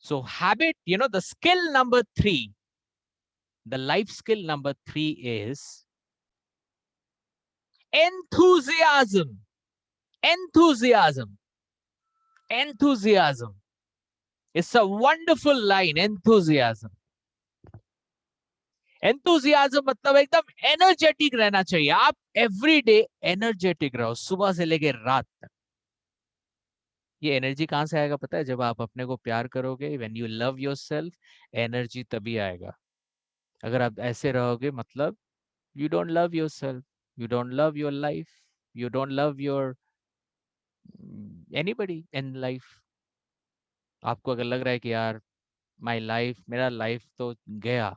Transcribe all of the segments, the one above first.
So habit, the skill number 3, the life skill number 3 is enthusiasm. Enthusiasm. Enthusiasm. It's a wonderful line, enthusiasm. Enthusiasm मतलब एकदम energetic रहना चाहिए. आप every day energetic रहो, सुबह से लेकर रात तक. ये एनर्जी कहां से आएगा पता है? जब आप अपने को प्यार करोगे, when you love yourself, energy तभी आएगा. अगर आप ऐसे रहोगे, मतलब you don't love yourself, you don't love your life, you don't love your anybody in life. आपको अगर लग रहा है कि यार माय लाइफ, मेरा लाइफ तो गया,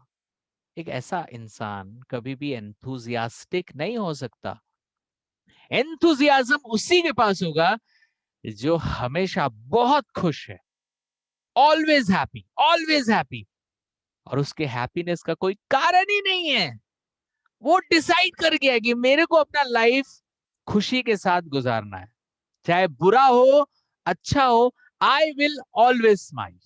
एक ऐसा इंसान कभी भी एंथुजियास्टिक नहीं हो सकता. एंथुजियाज्म उसी के पास होगा जो हमेशा बहुत खुश है, ऑलवेज हैप्पी, ऑलवेज हैप्पी. और उसके हैप्पीनेस का कोई कारण ही नहीं है. वो डिसाइड कर गया कि मेरे को अपना लाइफ खुशी के साथ गुजारना है, चाहे बुरा हो, अच्छा हो. I will always smile.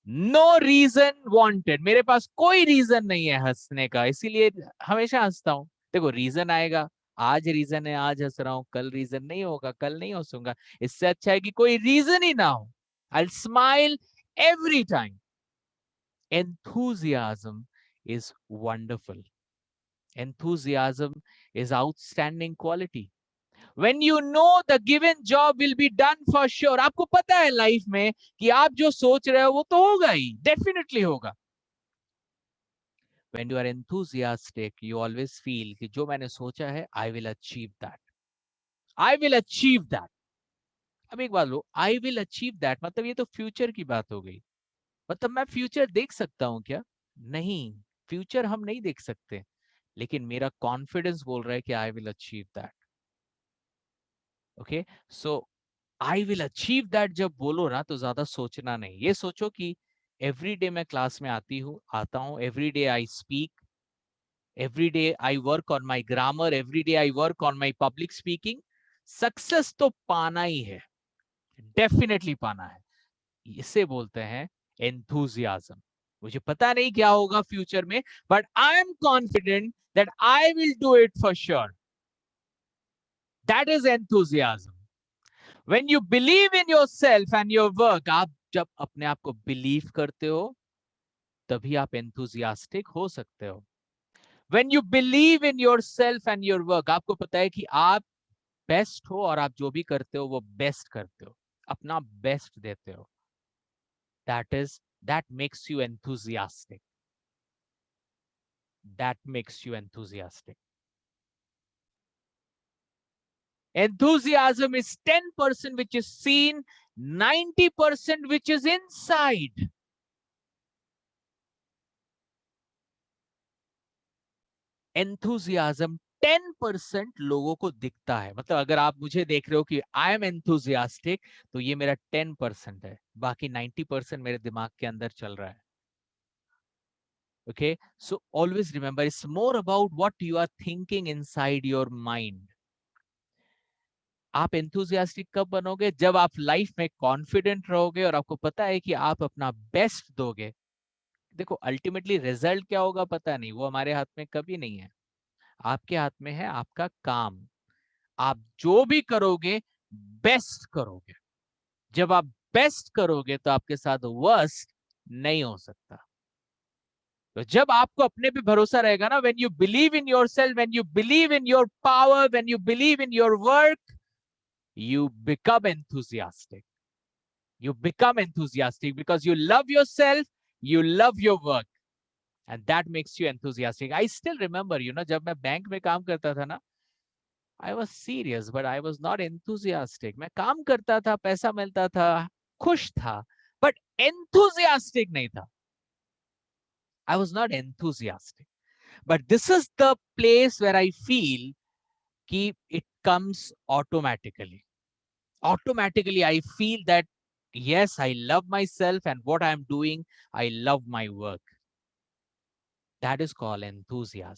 No reason wanted. मेरे पास कोई रीजन नहीं है हंसने का, इसीलिए हमेशा हंसता हूं. देखो, रीजन आएगा, आज रीजन है, आज हंस रहा हूं, कल रीजन नहीं होगा, कल नहीं हंसूंगा. इससे अच्छा है कि कोई रीजन ही ना हो. आई smile every time. enthusiasm is wonderful. Enthusiasm is outstanding quality. When you know the given job will be done for sure. आपको पता है लाइफ में कि आप जो सोच रहे हो वो तो होगा ही, डेफिनेटली होगा. When you are enthusiastic, you always feel कि जो मैंने सोचा है, I will achieve that. I will achieve that. अब एक बात लो, I will achieve that मतलब ये तो फ्यूचर की बात हो गई. मतलब मैं फ्यूचर देख सकता हूं क्या? नहीं, फ्यूचर हम नहीं देख सकते, लेकिन मेरा कॉन्फिडेंस बोल रहा है कि I will achieve that. Okay, so I will achieve that जब बोलो ना, तो ज्यादा सोचना नहीं. ये सोचो कि एवरी डे मैं क्लास में आता हूँ, every day I speak, every day I work on my grammar, every day I work on my public speaking. Success तो पाना ही है, डेफिनेटली पाना है. इसे बोलते हैं एंथुजियाज्म. मुझे पता नहीं क्या होगा फ्यूचर में, but I am confident that I will do it for sure. That is enthusiasm. When you believe in yourself and your work, आप जब अपने आप को बिलीव करते हो, तभी आप एंथुजियास्टिक हो सकते हो. When you believe in yourself and your work, आपको पता है कि आप बेस्ट हो, और आप जो भी करते हो वो बेस्ट करते हो, अपना बेस्ट देते हो. that makes you enthusiastic. That makes you enthusiastic. Enthusiasm is 10% which is seen, 90% which is inside. Enthusiasm 10% लोगों को दिखता है. मतलब अगर आप मुझे देख रहे हो कि आई एम एंथुजियास्टिक, तो ये मेरा 10% है, बाकी 90% मेरे दिमाग के अंदर चल रहा है. Okay, so always remember, it's more about what you are thinking inside your mind. आप एंथुजियास्टिक कब बनोगे? जब आप लाइफ में कॉन्फिडेंट रहोगे और आपको पता है कि आप अपना बेस्ट दोगे. देखो, अल्टीमेटली रिजल्ट क्या होगा पता नहीं, वो हमारे हाथ में कभी नहीं है. आपके हाथ में है आपका काम. आप जो भी करोगे, बेस्ट करोगे. जब आप बेस्ट करोगे, तो आपके साथ वर्स्ट नहीं हो सकता. तो जब आपको अपने पे भरोसा रहेगा ना, when you believe in yourself, when you believe in your power, when you believe in your work, you become enthusiastic. You become enthusiastic because you love yourself, you love your work, and that makes you enthusiastic. I still remember, जब मैं bank में काम करता था ना, I was serious, but I was not enthusiastic. मैं काम करता था, पैसा मिलता था, खुश था, but enthusiastic नहीं था. I was not enthusiastic. But this is the place where I feel कि it comes automatically. Automatically, I feel that yes, I love myself and what I'm doing, I love my work. That is called enthusiasm.